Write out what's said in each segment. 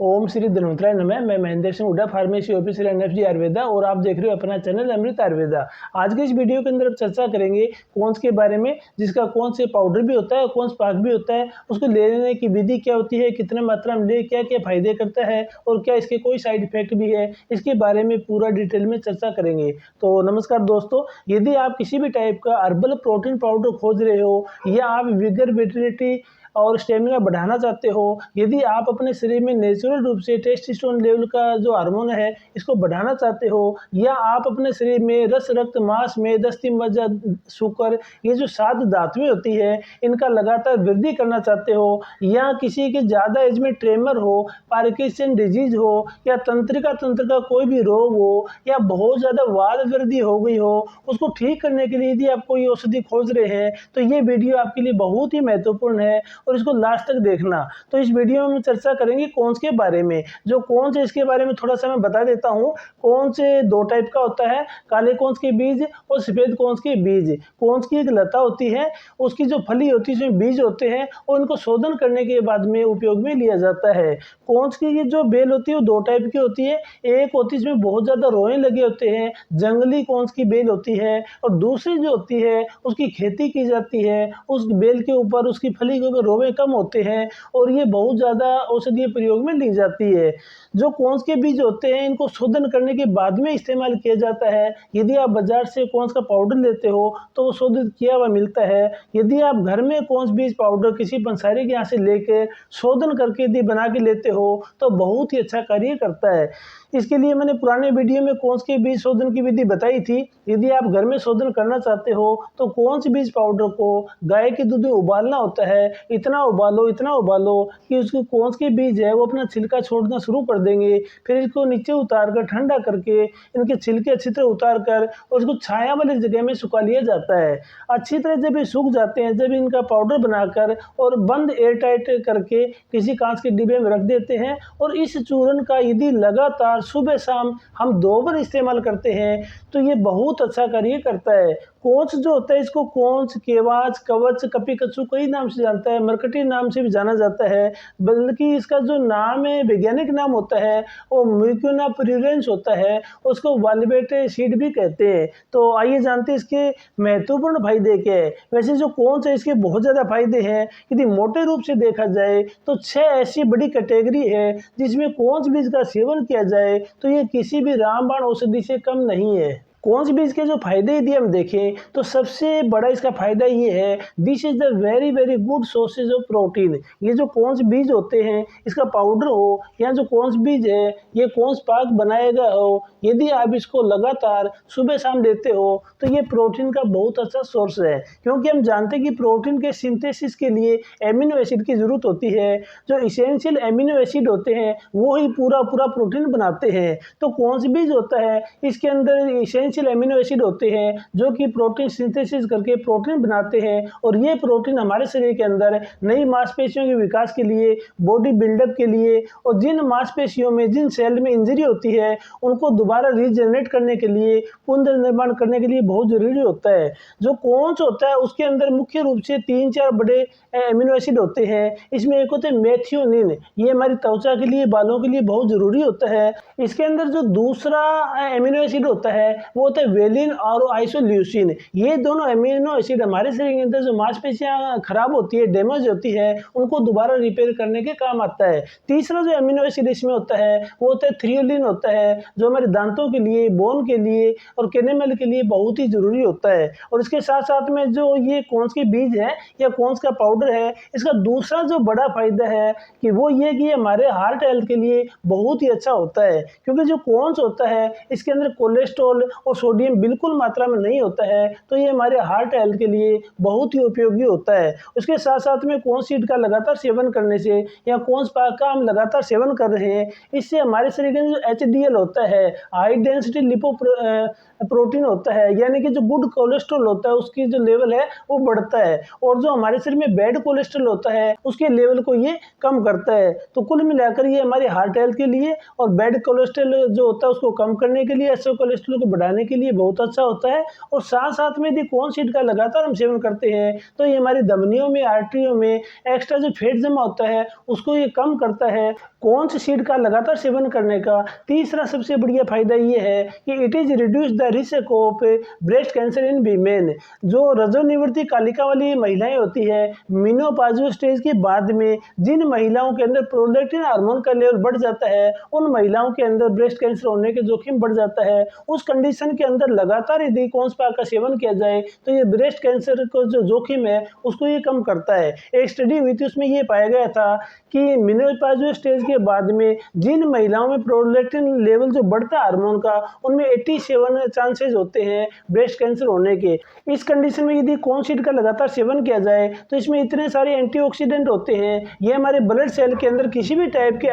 ओम श्री धन्वंतराय नमः। मैं Mahendra Singh Hooda, pharmacy officer एनएफजी Ayurveda, और आप देख रहे हो अपना चैनल अमृत आयुर्वेदा। आज के इस वीडियो के अंदर चर्चा करेंगे कोंस के बारे में, जिसका कौन से पाउडर भी होता है, कौन पाक भी होता है, उसको लेने की विधि क्या होती है, कितने मात्रा में ले, क्या क्या फायदे करता है और क्या इसके कोई साइड इफेक्ट भी है, इसके बारे में पूरा डिटेल में चर्चा करेंगे। तो नमस्कार दोस्तों, यदि आप किसी भी टाइप का हर्बल प्रोटीन पाउडर खोज रहे हो या आप विगर विटलिटी और स्टेमिना बढ़ाना चाहते हो, यदि आप अपने शरीर में नेचुरल रूप से टेस्टोस्टेरोन लेवल का जो हार्मोन है इसको बढ़ाना चाहते हो, या आप अपने शरीर में रस, रक्त, मांस में दस्ती, मज्जा, शुक्र, ये जो 7 धातुएं होती है इनका लगातार वृद्धि करना चाहते हो, या किसी के ज़्यादा एज में ट्रेमर हो, पार्किंसन डिजीज हो, या तंत्रिका तंत्र का कोई भी रोग हो, या बहुत ज़्यादा वाद वृद्धि हो गई हो, उसको ठीक करने के लिए यदि आप कोई औषधि खोज रहे हैं तो ये वीडियो आपके लिए बहुत ही महत्वपूर्ण है और इसको लास्ट तक देखना। तो इस वीडियो में हम चर्चा करेंगे कोंस के बारे में। जो कोंस है इसके बारे में थोड़ा सा मैं बता देता हूँ। कोंस 2 टाइप का होता है, काले कोंस के बीज और सफेद कोंस के बीज। कोंस की एक लता होती है, उसकी जो फली होती है उसमें बीज होते हैं और इनको शोधन करने के बाद में उपयोग में लिया जाता है। कोंस की जो बेल होती है वो 2 टाइप की होती है। एक होती है जिसमें बहुत ज़्यादा रोए लगे होते हैं, जंगली कोंस की बेल होती है, और दूसरी जो होती है उसकी खेती की जाती है, उस बेल के ऊपर, उसकी फली के ऊपर रोवे कम होते हैं और ये बहुत ज़्यादा औषधीय प्रयोग में ली जाती है। जो कोंस के बीज होते हैं इनको शोधन करने के बाद में इस्तेमाल किया जाता है। यदि आप बाजार से कोंस का पाउडर लेते हो तो वो शोधित किया हुआ मिलता है। यदि आप घर में कोंस बीज पाउडर किसी पंसारी के यहाँ से लेकर शोधन करके यदि बना के लेते हो तो बहुत ही अच्छा कार्य करता है। इसके लिए मैंने पुराने वीडियो में कोंस के बीज शोधन की विधि बताई थी। यदि आप घर में शोधन करना चाहते हो तो कोंस बीज पाउडर को गाय के दूध में उबालना होता है। इतना उबालो कि उसके कोंस के बीज है वो अपना छिलका छोड़ना शुरू कर देंगे। फिर इसको नीचे उतार कर ठंडा करके इनके छिलके अच्छी तरह उतार कर और उसको छाया वाली जगह में सुखा लिया जाता है। अच्छी तरह जब ये सूख जाते हैं, जब इनका पाउडर बनाकर और बंद एयर टाइट करके किसी कांच के डिब्बे में रख देते हैं, और इस चूर्ण का यदि लगातार सुबह शाम हम 2 बार इस्तेमाल करते हैं तो ये बहुत अच्छा कार्य करता है। कोंस जो होता है इसको कोंस, केवाच, कवच, कपी कच्चू कई नाम से जानता है, मरकटी नाम से भी जाना जाता है, बल्कि इसका जो नाम है, वैज्ञानिक नाम होता है वो म्यूकोना प्यूरेंस होता है, उसको वाल्वेट सीड भी कहते हैं। तो आइए जानते हैं इसके महत्वपूर्ण फायदे क्या है। वैसे जो कोंस है इसके बहुत ज़्यादा फायदे हैं। यदि मोटे रूप से देखा जाए तो 6 ऐसी बड़ी कैटेगरी है जिसमें कोंस बीज का सेवन किया जाए तो ये किसी भी रामबाण औषधि से कम नहीं है। कोंस बीज के जो फायदे यदि हम देखें तो सबसे बड़ा इसका फायदा ये है, this is the very very good sources of protein. ये जो कोंस बीज होते हैं इसका पाउडर हो या जो कोंस बीज है ये कोंस पाक बनाएगा हो, यदि आप इसको लगातार सुबह शाम लेते हो तो ये प्रोटीन का बहुत अच्छा सोर्स है। क्योंकि हम जानते हैं कि प्रोटीन के सिंथेसिस के लिए एमिनो एसिड की जरूरत होती है। जो इसेंशियल एमिनो एसिड होते हैं वो ही पूरा प्रोटीन बनाते हैं। तो कोंस बीज होता है इसके अंदर इसेंशियल एमिनो एसिड होते हैं जो कि प्रोटीन सिंथेसिस करके प्रोटीन बनाते हैं, और ये प्रोटीन हमारे शरीर के अंदर नई मांसपेशियों के विकास के लिए, बॉडी बिल्डअप के लिए, और जिन मांसपेशियों में, जिन सेल में इंजरी होती है उनको दोबारा रीजनरेट करने के लिए, पुनर्निर्माण करने के लिए बहुत जरूरी होता है। जो कोंस होता है उसके अंदर मुख्य रूप से 3-4 बड़े एमिनो एसिड होते हैं। इसमें एक होते हैं मेथियोनिन, ये हमारी त्वचा के लिए, बालों के लिए बहुत जरूरी होता है। इसके अंदर जो दूसरा एमिनो एसिड होता है वो होता है वेलिन और आइसोल्यूसिन। ये दोनों एमिनो एसिड हमारे शरीर के अंदर जो मांसपेशियां खराब होती है, डैमेज होती है, उनको दोबारा रिपेयर करने के काम आता है। तीसरा जो एमिनो एसिड इसमें होता है वो होता है थ्रियोलिन होता है, जो हमारे दांतों के लिए, बोन के लिए और केनेमल के लिए बहुत ही जरूरी होता है। और इसके साथ साथ में जो ये कोंस के बीज है या कोंस का पाउडर है, इसका दूसरा जो बड़ा फायदा है कि वो ये कि हमारे हार्ट हेल्थ के लिए बहुत ही अच्छा होता है। क्योंकि जो कोंस होता है इसके अंदर कोलेस्ट्रॉल और सोडियम बिल्कुल मात्रा में नहीं होता है, तो ये हमारे हार्ट हेल्थ के लिए बहुत ही उपयोगी होता है। उसके साथ साथ में कोंस सीड का लगातार सेवन करने से, या कोंस पाक का हम लगातार सेवन कर रहे हैं, इससे हमारे शरीर के जो HDL होता है, हाई डेंसिटी लिपोप्रोटीन होता है, यानी कि जो गुड कोलेस्ट्रॉल होता है उसकी जो लेवल है वो बढ़ता है, और जो हमारे शरीर में बैड कोलेस्ट्रॉल होता है उसके लेवल को ये कम करता है। तो कुल मिलाकर ये हमारे हार्ट हेल्थ के लिए और बैड कोलेस्ट्रॉल जो होता है उसको कम करने के लिए, अच्छे कोलेस्ट्रॉल को बढ़ाने बढ़ाने के लिए बहुत अच्छा होता है। और साथ साथ में यदि कौन सीड का लगातार हम सेवन करते हैं तो ये हमारी धमनियों में, आर्टरियों में एक्स्ट्रा जो फैट जमा होता है उसको ये कम करता है। कौन सी सीड का लगातार सेवन करने का तीसरा सबसे बढ़िया फायदा ये है कि it is reduce the risk of breast cancer in women. जो रजोनिवृत्ति कालिका वाली महिलाएं होती है, मेनोपॉज़ स्टेज के बाद में जिन महिलाओं के अंदर प्रोलैक्टिन हार्मोन का लेवल बढ़ जाता है, उन महिलाओं के अंदर ब्रेस्ट कैंसर होने के जोखिम बढ़ जाता है। उस कंडीशन के अंदर लगातार यदि कौन स्पा का सेवन किया जाए तो ये ब्रेस्ट कैंसर को जो जोखिम है उसको ये कम करता है। एक स्टडी हुई थी, उसमें ये पाया गया था कि मेनोपॉज़ स्टेज के बाद में जिन महिलाओं में प्रोलैक्टिन लेवल जो बढ़ता है हार्मोन का, उनमें 87 चांसेस होते हैं ब्रेस्ट कैंसर होने के। इस कंडीशन में यदि कौन सीड का लगातार सेवन किया जाए तो इसमें इतने सारे एंटीऑक्सीडेंट होते हैं, ये हमारे ब्लड सेल के अंदर किसी भी टाइप के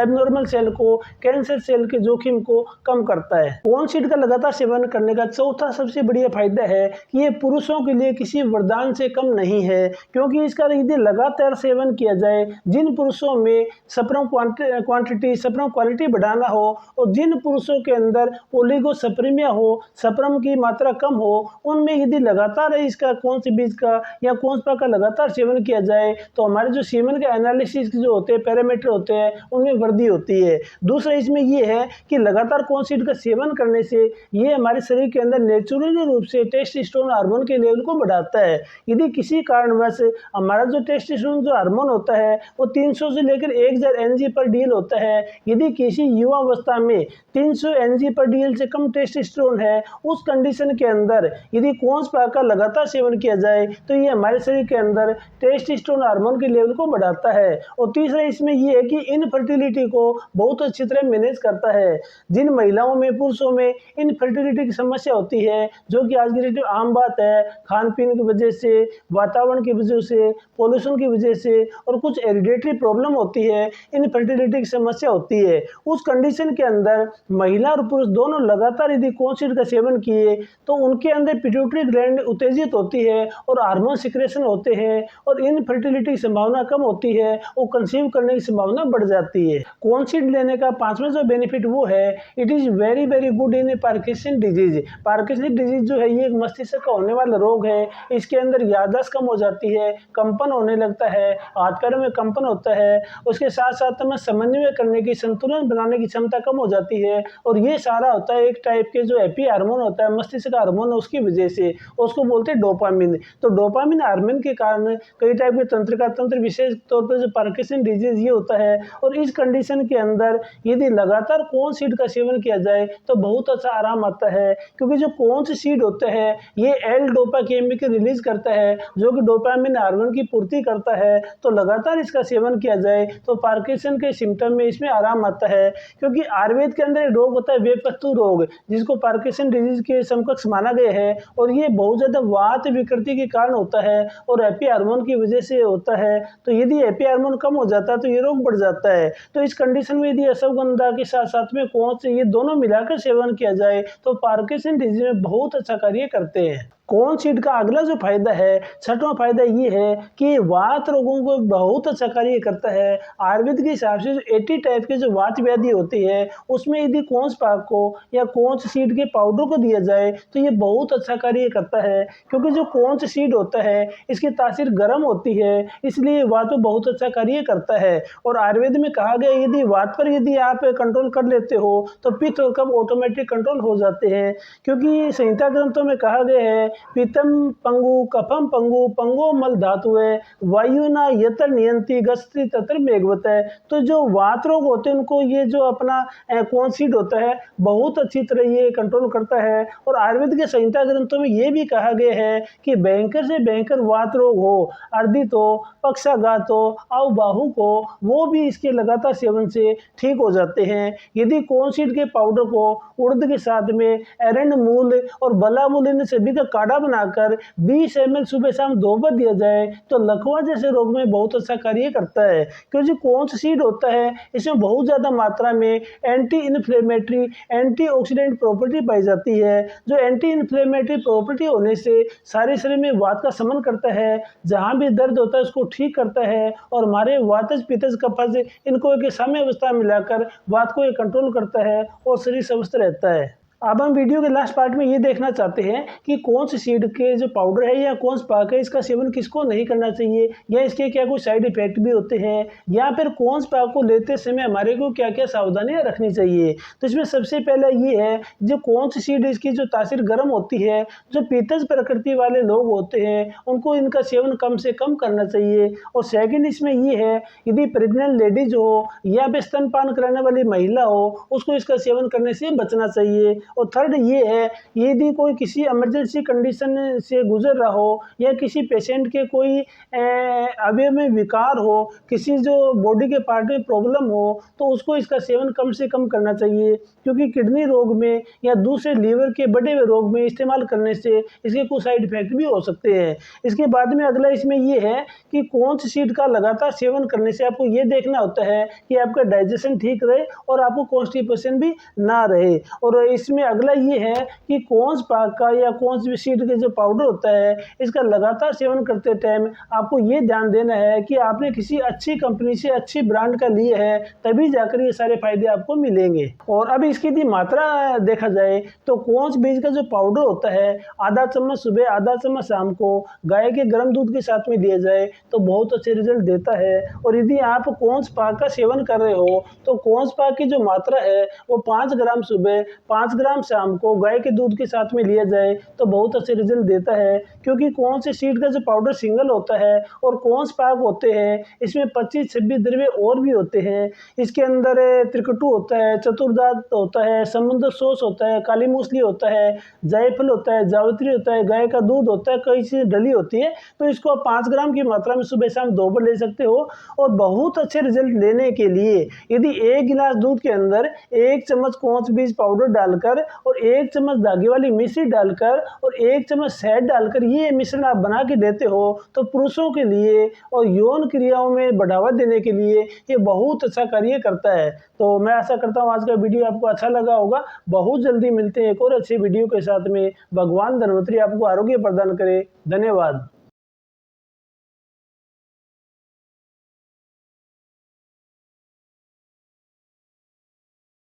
एबनॉर्मल सेल को, कैंसर सेल के जोखिम को कम करता है। कौन सीड का लगातार सेवन करने का चौथा सबसे बढ़िया फायदा है कि ये पुरुषों के लिए किसी वरदान से कम नहीं है, क्योंकि इसका यदि लगातार सेवन किया जाए, जिन पुरुषों में स्पर्म क्वांटिटी, स्पर्म क्वालिटी बढ़ाना हो और जिन पुरुषों के अंदर ओलिगोस्पर्मिया हो, स्पर्म की मात्रा कम हो, उनमें यदि लगातार इसका कौन सी बीज का या कौन सा का लगातार सेवन किया जाए तो हमारे जो सीमन के एनालिसिस जो होते हैं, पैरामीटर होते हैं, उनमें वृद्धि होती है। दूसरा इसमें ये है कि लगातार कौन सीड का सेवन करने से ये हमारे शरीर के अंदर नेचुरली रूप से टेस्टोस्टेरोन हार्मोन के लेवल को बढ़ाता है। यदि किसी कारणवश हमारा जो टेस्टोस्टेरोन जो हार्मोन होता है वो 300 से लेकर 1000 Ng/dl होता है, यदि किसी युवा अवस्था में 300 Ng/dl से कम टेस्टोस्टेरोन है, उस कंडीशन के अंदर यदि कौन स्पा का लगातार सेवन किया जाए तो ये हमारे शरीर के अंदर टेस्टोस्टेरोन हार्मोन के लेवल को बढ़ाता है। और तीसरा इसमें ये है कि इनफर्टिलिटी को बहुत अच्छी तरह मैनेज करता है। जिन महिलाओं में, पुरुषों में इनफर्टिलिटी की समस्या होती है, जो कि आज की डेट में आम बात है, खान पीन की वजह से, वातावरण की वजह से, पोल्यूशन की वजह से और कुछ हेरिडिटरी प्रॉब्लम होती है, इनफर्टिलिटी की समस्या होती है, उस कंडीशन के अंदर महिला और पुरुष दोनों लगातार यदि कौन सीड का सेवन किए तो उनके अंदर पिट्यूटरी ग्लैंड उत्तेजित होती है और हार्मोन सिक्रेशन होते हैं और इनफर्टिलिटी की संभावना कम होती है और कंसीव करने की संभावना बढ़ जाती है। कौन सीड लेने का पांचवा जो बेनिफिट वो है, it is very very good in Parkinson disease. Parkinson disease जो है ये एक मस्तिष्क का होने वाला रोग है। इसके अंदर याददाश्त कम हो जाती है, कंपन होने लगता है, हाथ पैरों में कंपन होता है, उसके साथ साथ में समन्वय करने की, संतुलन बनाने की क्षमता कम हो जाती है। और ये सारा होता है एक टाइप के जो हैप्पी हार्मोन होता है, मस्तिष्क का हार्मोन, उसकी वजह से, उसको बोलते हैं डोपामिन। तो डोपामिन हार्मोन के कारण कई टाइप के तंत्रिका तंत्र, विशेष तौर पर जो पार्किंसन डिजीज ये होता है। और इस कंडीशन के अंदर यदि लगातार कौन सीड का सेवन किया जाए तो बहुत अच्छा आराम आता है, क्योंकि जो कौन सी सीड होता है ये एल-डोपा केमिकल रिलीज करता है जो कि डोपामिन हार्मोन की पूर्ति करता है। तो लगातार इसका सेवन किया जाए तो पार्किंसन के सिम्टम में इसमें आराम आता है, क्योंकि आयुर्वेद के अंदर एक रोग होता है वेपत्तु रोग, जिसको पार्किंसन डिजीज के समकक्ष माना गया है। और ये बहुत ज़्यादा वात विकृति के कारण होता है और हैप्पी हार्मोन की वजह से होता है। तो यदि हैप्पी हार्मोन कम हो जाता है तो ये रोग बढ़ जाता है। तो इस कंडीशन में यदि अश्वगंधा के साथ साथ में कौन से ये दोनों मिलाकर सेवन किया जाए तो पार्किंसन डिजीज में बहुत अच्छा कार्य करते हैं। कौन सीड का अगला जो फायदा है, छठवां फायदा ये है कि वात रोगों को बहुत अच्छा कार्य करता है। आयुर्वेद के हिसाब से जो 80 टाइप के जो वात व्याधि होती है उसमें यदि कौन पाक को या कौन सीड के पाउडर को दिया जाए तो ये बहुत अच्छा कार्य करता है, क्योंकि जो कौन सीड होता है इसकी तासीर गर्म होती है, इसलिए वात में बहुत अच्छा कार्य करता है। और आयुर्वेद में कहा गया यदि वात पर यदि आप कंट्रोल कर लेते हो तो पित्त और कफ ऑटोमेटिक कंट्रोल हो जाते हैं, क्योंकि संहिता ग्रंथों में कहा गया है पितम पंगु, कफम पंगु, पंगो मल धातु है, वायुना यतर नियंती गस्त्री तत्र मेघवत है। तो जो वात रोग होते हैं उनको ये जो अपना कौन सीड होता है बहुत अच्छी तरह ये कंट्रोल करता है। और आयुर्वेद के संहिता ग्रंथों में ये भी कहा गया है कि भयंकर से भयंकर वात रोग हो, अर्दित हो, पक्षाघात हो, अव बाहु को, वो भी इसके लगातार सेवन से ठीक हो जाते हैं। यदि कौन सीड के पाउडर को उड़द के साथ में एरंड मूल और बला मूल इन सभी का काढ़ा बनाकर 20 ml सुबह शाम 2 बार दिया जाए तो लकवा जैसे रोग में बहुत अच्छा कार्य करता है, क्योंकि कौन सा सीड होता है इसमें बहुत ज़्यादा मात्रा में एंटी इन्फ्लेमेटरी, एंटीऑक्सीडेंट प्रॉपर्टी पाई जाती है, जो एंटी इन्फ्लेमेटरी प्रॉपर्टी होने से सारे शरीर में वात का शमन करता है, जहाँ भी दर्द होता है उसको ठीक करता है और हमारे वातज, पित्तज, कफज इनको एक साम्य अवस्था मिलाकर वात को कंट्रोल करता है और शरीर स्वस्थ रहता है। अब हम वीडियो के लास्ट पार्ट में ये देखना चाहते हैं कि कौन सी सीड के जो पाउडर है या कौन सा पाक है इसका सेवन किसको नहीं करना चाहिए, या इसके क्या कुछ साइड इफेक्ट भी होते हैं, या फिर कौन सा पाक को लेते समय हमारे को क्या क्या सावधानियां रखनी चाहिए। तो इसमें सबसे पहला ये है, जो कौन सी सीड इसकी जो तासीर गर्म होती है, जो पीतज प्रकृति वाले लोग होते हैं उनको इनका सेवन कम से कम करना चाहिए। और सेकेंड इसमें ये है, यदि प्रेग्नेंट लेडीज हो या फिर स्तनपान कराने वाली महिला हो उसको इसका सेवन करने से बचना चाहिए। और थर्ड ये है, यदि कोई किसी इमरजेंसी कंडीशन से गुजर रहा हो या किसी पेशेंट के कोई अवयव में विकार हो, किसी जो बॉडी के पार्ट में प्रॉब्लम हो, तो उसको इसका सेवन कम से कम करना चाहिए, क्योंकि किडनी रोग में या दूसरे लीवर के बड़े हुए रोग में इस्तेमाल करने से इसके कुछ साइड इफेक्ट भी हो सकते हैं। इसके बाद में अगला इसमें ये है कि कौन सी सीड का लगातार सेवन करने से आपको ये देखना होता है कि आपका डाइजेशन ठीक रहे और आपको कॉन्स्टिपेशन भी ना रहे। और इसमें अगला ये है कि कौन सा पाक का या कौन सी सीड के जो पाउडर होता है इसका लगातार सेवन करते टाइम आपको ये ध्यान देना है कि आपने किसी अच्छी कंपनी से अच्छी ब्रांड का लिए है, तभी जाकर ये सारे फायदे आपको मिलेंगे। और अब इसकी यदि मात्रा देखा जाए तो कौन सा बीज का जो पाउडर होता है आधा चम्मच सुबह आधा चम्मच शाम को गाय के गर्म दूध के साथ में लिया जाए तो बहुत अच्छे रिजल्ट देता है। और यदि आप कौन सा पाक का सेवन कर रहे हो तो कौन सा पाक की जो मात्रा है वो 5 ग्राम सुबह 5 ग्राम शाम को गाय के दूध के साथ में लिया जाए तो बहुत अच्छे रिजल्ट देता है। क्योंकि कौन से सीड का जो पाउडर सिंगल होता है और कौन से पाक होते हैं इसमें 25-26 द्रव्य और भी होते हैं। इसके अंदर त्रिकटु होता है, चतुर्दात होता है, समुद्र सोस होता है, काली मूसली होता है, जायफल होता है, जावित्री होता है, गाय का दूध होता है, कई चीज़ें डली होती है। तो इसको आप 5 ग्राम की मात्रा में सुबह शाम 2 बार ले सकते हो। और बहुत अच्छे रिजल्ट लेने के लिए यदि 1 गिलास दूध के अंदर 1 चम्मच कौंच बीज पाउडर डालकर और 1 चम्मच धागे वाली मिश्री डालकर और 1 चम्मच शहद डालकर ये मिश्रण आप बना के देते हो तो पुरुषों के लिए और यौन क्रियाओं में बढ़ावा देने के लिए ये बहुत अच्छा कार्य करता है। तो मैं आशा करता हूँ आज का वीडियो आपको अच्छा लगा होगा। बहुत जल्दी मिलते हैं एक और अच्छी वीडियो के साथ में। भगवान धन्वंतरी आपको आरोग्य प्रदान करे। धन्यवाद।